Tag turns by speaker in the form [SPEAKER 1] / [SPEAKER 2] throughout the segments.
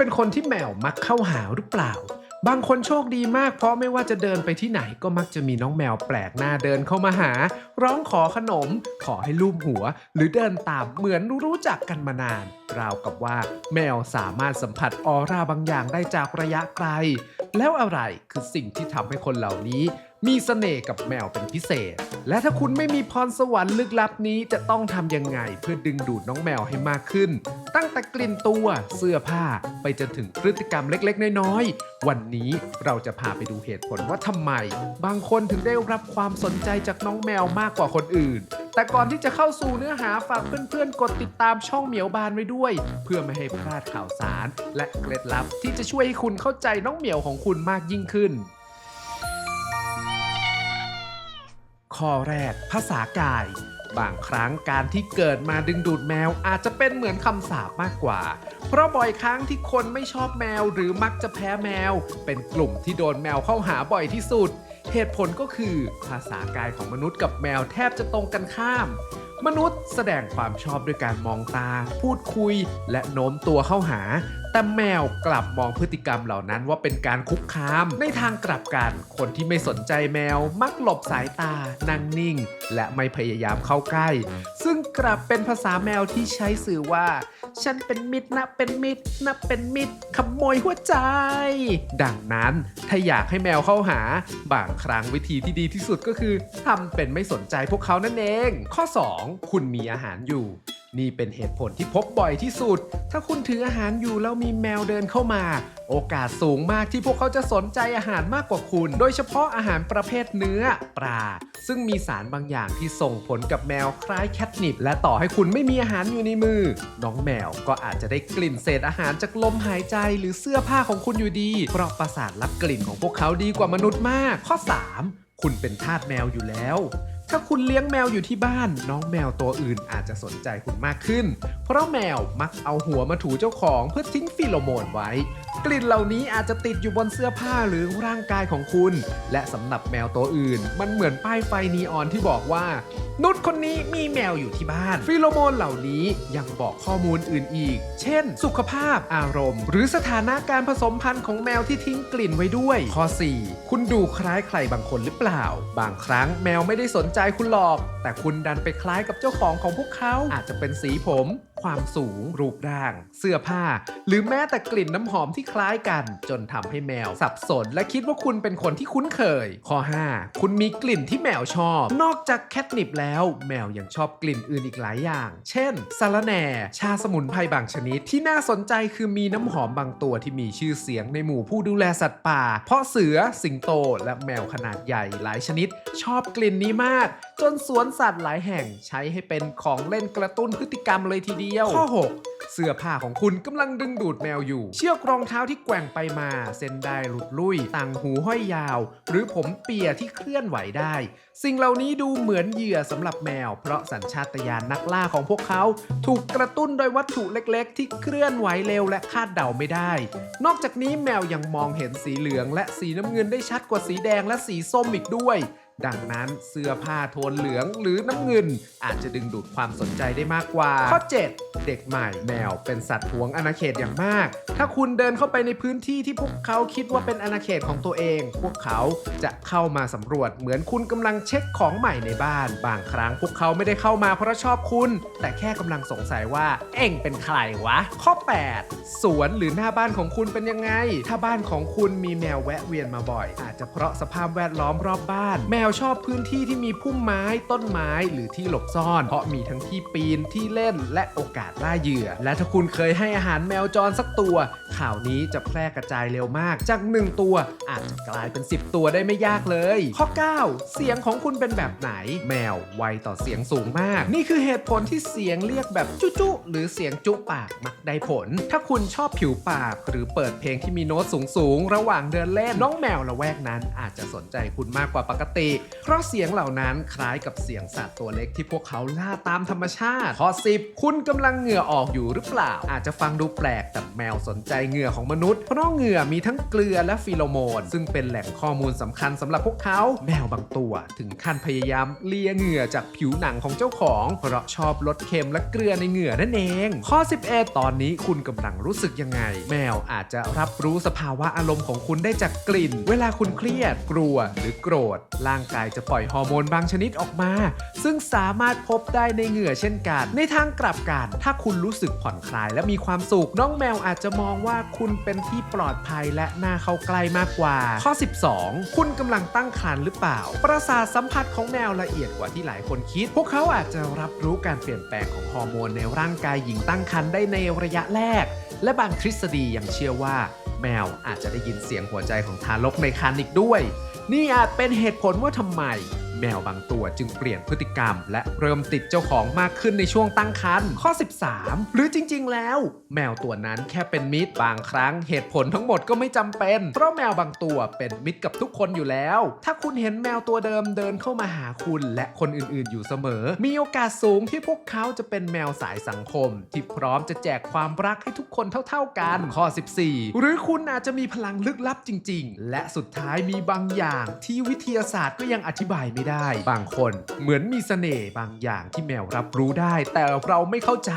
[SPEAKER 1] เป็นคนที่แมวมักเข้าหาหรือเปล่าบางคนโชคดีมากเพราะไม่ว่าจะเดินไปที่ไหนก็มักจะมีน้องแมวแปลกหน้าเดินเข้ามาหาร้องขอขนมขอให้ลูบหัวหรือเดินตามเหมือนรู้จักกันมานานราวกับว่าแมวสามารถสัมผัสออร่าบางอย่างได้จากระยะไกลแล้วอะไรคือสิ่งที่ทำให้คนเหล่านี้มีเสน่ห์กับแมวเป็นพิเศษและถ้าคุณไม่มีพรสวรรค์ลึกลับนี้จะต้องทำยังไงเพื่อดึงดูดน้องแมวให้มากขึ้นตั้งแต่กลิ่นตัวเสื้อผ้าไปจนถึงพฤติกรรมเล็กๆน้อยๆวันนี้เราจะพาไปดูเหตุผลว่าทำไมบางคนถึงได้รับความสนใจจากน้องแมวมากกว่าคนอื่นแต่ก่อนที่จะเข้าสู่เนื้อหาฝากเพื่อนๆกดติดตามช่องเหมียวบานไว้ด้วยเพื่อไม่ให้พลาดข่าวสารและเคล็ดลับที่จะช่วยให้คุณเข้าใจน้องเหมียวของคุณมากยิ่งขึ้นข้อแรกภาษากายบางครั้งการที่เกิดมาดึงดูดแมวอาจจะเป็นเหมือนคำสาปมากกว่าเพราะบ่อยครั้งที่คนไม่ชอบแมวหรือมักจะแพ้แมวเป็นกลุ่มที่โดนแมวเข้าหาบ่อยที่สุดเหตุผลก็คือภาษากายของมนุษย์กับแมวแทบจะตรงกันข้ามมนุษย์แสดงความชอบด้วยการมองตาพูดคุยและโน้มตัวเข้าหาแต่แมวกลับมองพฤติกรรมเหล่านั้นว่าเป็นการคุกคามในทางกลับกันคนที่ไม่สนใจแมวมักหลบสายตานั่งนิ่งและไม่พยายามเข้าใกล้ซึ่งกลับเป็นภาษาแมวที่ใช้สื่อว่าฉันเป็นมิตรนะเป็นมิตรนะเป็นมิตรขโมยหัวใจดังนั้นถ้าอยากให้แมวเข้าหาบางครั้งวิธีที่ดีที่สุดก็คือทำเป็นไม่สนใจพวกเขานั่นเองข้อ2คุณมีอาหารอยู่นี่เป็นเหตุผลที่พบบ่อยที่สุดถ้าคุณถืออาหารอยู่แล้วมีแมวเดินเข้ามาโอกาสสูงมากที่พวกเขาจะสนใจอาหารมากกว่าคุณโดยเฉพาะอาหารประเภทเนื้อปลาซึ่งมีสารบางอย่างที่ส่งผลกับแมวคล้ายแคทนิปและต่อให้คุณไม่มีอาหารอยู่ในมือน้องแมวก็อาจจะได้กลิ่นเศษอาหารจากลมหายใจหรือเสื้อผ้าของคุณอยู่ดีเพราะประสาทรับกลิ่นของพวกเขาดีกว่ามนุษย์มากข้อ3คุณเป็นทาสแมวอยู่แล้วถ้าคุณเลี้ยงแมวอยู่ที่บ้านน้องแมวตัวอื่นอาจจะสนใจคุณมากขึ้นเพราะแมวมักเอาหัวมาถูเจ้าของเพื่อทิ้งฟีโรโมนไว้กลิ่นเหล่านี้อาจจะติดอยู่บนเสื้อผ้าหรือร่างกายของคุณและสำหรับแมวตัวอื่นมันเหมือนป้ายไฟนีออนที่บอกว่านุชคนนี้มีแมวอยู่ที่บ้านฟีโรโมนเหล่านี้ยังบอกข้อมูลอื่นอีกเช่นสุขภาพอารมณ์หรือสถานะการผสมพันธุ์ของแมวที่ทิ้งกลิ่นไว้ด้วยข้อ4คุณดูคล้ายใครบางคนหรือเปล่าบางครั้งแมวไม่ได้สนใจคุณหรอกแต่คุณดันไปคล้ายกับเจ้าของพวกเขาอาจจะเป็นสีผมความสูงรูปร่างเสื้อผ้าหรือแม้แต่กลิ่นน้ำหอมที่คล้ายกันจนทำให้แมวสับสนและคิดว่าคุณเป็นคนที่คุ้นเคยข้อ5คุณมีกลิ่นที่แมวชอบนอกจากแคทนิปแล้วแมวยังชอบกลิ่นอื่นอีกหลายอย่างเช่นสะระแหน่ชาสมุนไพรบางชนิดที่น่าสนใจคือมีน้ำหอมบางตัวที่มีชื่อเสียงในหมู่ผู้ดูแลสัตว์ป่าเพราะเสือสิงโตและแมวขนาดใหญ่หลายชนิดชอบกลิ่นนี้มากจนสวนสัตว์หลายแห่งใช้ให้เป็นของเล่นกระตุ้นพฤติกรรมเลยทีเดียวข้อ6เสื้อผ้าของคุณกำลังดึงดูดแมวอยู่เชือกรองเท้าที่แกว่งไปมาเส้นได้หลุดลุ่ยต่างหูห้อยยาวหรือผมเปียที่เคลื่อนไหวได้สิ่งเหล่านี้ดูเหมือนเหยื่อสำหรับแมวเพราะสัญชาตญาณนักล่าของพวกเขาถูกกระตุ้นโดยวัตถุเล็กๆที่เคลื่อนไหวเร็วและคาดเดาไม่ได้นอกจากนี้แมวยังมองเห็นสีเหลืองและสีน้ำเงินได้ชัดกว่าสีแดงและสีส้มอีกด้วยดังนั้นเสื้อผ้าโทนเหลืองหรือน้ำเงินอาจจะดึงดูดความสนใจได้มากกว่าข้อ7เด็กใหม่แมวเป็นสัตว์หวงอาณาเขตอย่างมากถ้าคุณเดินเข้าไปในพื้นที่ที่พวกเขาคิดว่าเป็นอาณาเขตของตัวเองพวกเขาจะเข้ามาสำรวจเหมือนคุณกำลังเช็คของใหม่ในบ้านบางครั้งพวกเขาไม่ได้เข้ามาเพราะชอบคุณแต่แค่กำลังสงสัยว่าเอ็งเป็นใครวะข้อ8สวนหรือหน้าบ้านของคุณเป็นยังไงถ้าบ้านของคุณมีแมวแวะเวียนมาบ่อยอาจจะเพราะสภาพแวดล้อมรอบบ้านแมวชอบพื้นที่ที่มีพุ่มไม้ต้นไม้หรือที่หลบซ่อนเพราะมีทั้งที่ปีนที่เล่นและโอกาสล่าเหยื่อและถ้าคุณเคยให้อาหารแมวจรสักตัวข่าวนี้จะแพร่กระจายเร็วมากจาก1ตัวอาจจะกลายเป็น10ตัวได้ไม่ยากเลยข้อ9เสียงของคุณเป็นแบบไหนแมวไวต่อเสียงสูงมากนี่คือเหตุผลที่เสียงเรียกแบบจุจุหรือเสียงจุปากมักได้ผลถ้าคุณชอบผิวปากหรือเปิดเพลงที่มีโน้ตสูงระหว่างเดินเล่นน้องแมวละแวกนั้นอาจจะสนใจคุณมากกว่าปกติเพราะเสียงเหล่านั้นคล้ายกับเสียงสัตว์ตัวเล็กที่พวกเขาล่าตามธรรมชาติข้อ10คุณกำลัง งเหงื่อออกอยู่หรือเปล่าอาจจะฟังดูแปลกแต่แมวสนใจเหงื่อของมนุษย์เพราะเหงื่อมีทั้งเกลือและฟีโรโมนซึ่งเป็นแหล่งข้อมูลสำคัญสำหรับพวกเขาแมวบางตัวถึงขั้นพยายามเลียเหงื่อจากผิวหนังของเจ้าของเพราะชอบลดเค็มและเกลือในเหงื่อนั่นเองข้อ 11 ตอนนี้คุณกำลังรู้สึกยังไงแมวอาจจะรับรู้สภาวะอารมณ์ของคุณได้จากกลิ่นเวลาคุณเครียดกลัวหรือโกรธร่างกายจะปล่อยฮอร์โมนบางชนิดออกมาซึ่งสามารถพบได้ในเหงื่อเช่นกันในทางกลับกันถ้าคุณรู้สึกผ่อนคลายและมีความสุขน้องแมวอาจจะมองว่าคุณเป็นที่ปลอดภัยและน่าเข้าใกล้มากกว่าข้อ 12 คุณกำลังตั้งครรภ์หรือเปล่าประสาทสัมผัสของแมวละเอียดกว่าที่หลายคนคิดพวกเขาอาจจะรับรู้การเปลี่ยนแปลงของฮอร์โมนในร่างกายหญิงตั้งครรภ์ได้ในระยะแรกและบางทฤษฎียังเชื่อว่าแมวอาจจะได้ยินเสียงหัวใจของทารกในครรภ์อีกด้วยนี่อาจเป็นเหตุผลว่าทำไมแมวบางตัวจึงเปลี่ยนพฤติกรรมและเริ่มติดเจ้าของมากขึ้นในช่วงตั้งครรภ์ข้อ 13 หรือจริงๆแล้วแมวตัวนั้นแค่เป็นมิตรบางครั้งเหตุผลทั้งหมดก็ไม่จำเป็นเพราะแมวบางตัวเป็นมิตรกับทุกคนอยู่แล้วถ้าคุณเห็นแมวตัวเดิมเดินเข้ามาหาคุณและคนอื่นๆอยู่เสมอมีโอกาสสูงที่พวกเขาจะเป็นแมวสายสังคมที่พร้อมจะแจกความรักให้ทุกคนเท่าๆกันข้อ 14 หรือคุณอาจจะมีพลังลึกลับจริงๆและสุดท้ายมีบางอย่างที่วิทยาศาสตร์ก็ยังอธิบายไม่ได้บางคนเหมือนมีเสน่ห์บางอย่างที่แมวรับรู้ได้แต่เราไม่เข้าใจ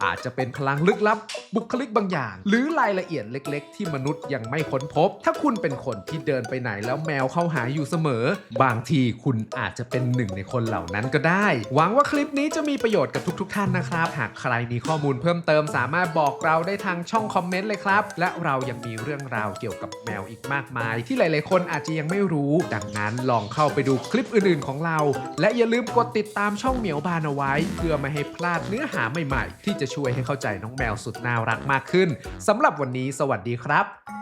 [SPEAKER 1] อาจจะเป็นพลังลึกลับบุคลิกบางอย่างหรือรายละเอียดเล็กๆที่มนุษย์ยังไม่ค้นพบถ้าคุณเป็นคนที่เดินไปไหนแล้วแมวเข้าหาอยู่เสมอบางทีคุณอาจจะเป็นหนึ่งในคนเหล่านั้นก็ได้หวังว่าคลิปนี้จะมีประโยชน์กับทุกท่านนะครับหากใครมีข้อมูลเพิ่มเติมสามารถบอกเราได้ทางช่องคอมเมนต์เลยครับและเรายังมีเรื่องราวเกี่ยวกับแมวอีกมากมายที่หลายๆคนอาจจะยังไม่รู้ดังนั้นลองเข้าไปดูคลิปอื่นๆของเราและอย่าลืมกดติดตามช่องเหมียวบานเอาไว้เพื่อไม่ให้พลาดเนื้อหาใหม่ๆที่จะช่วยให้เข้าใจน้องแมวสุดน่ารักมากขึ้นสำหรับวันนี้สวัสดีครับ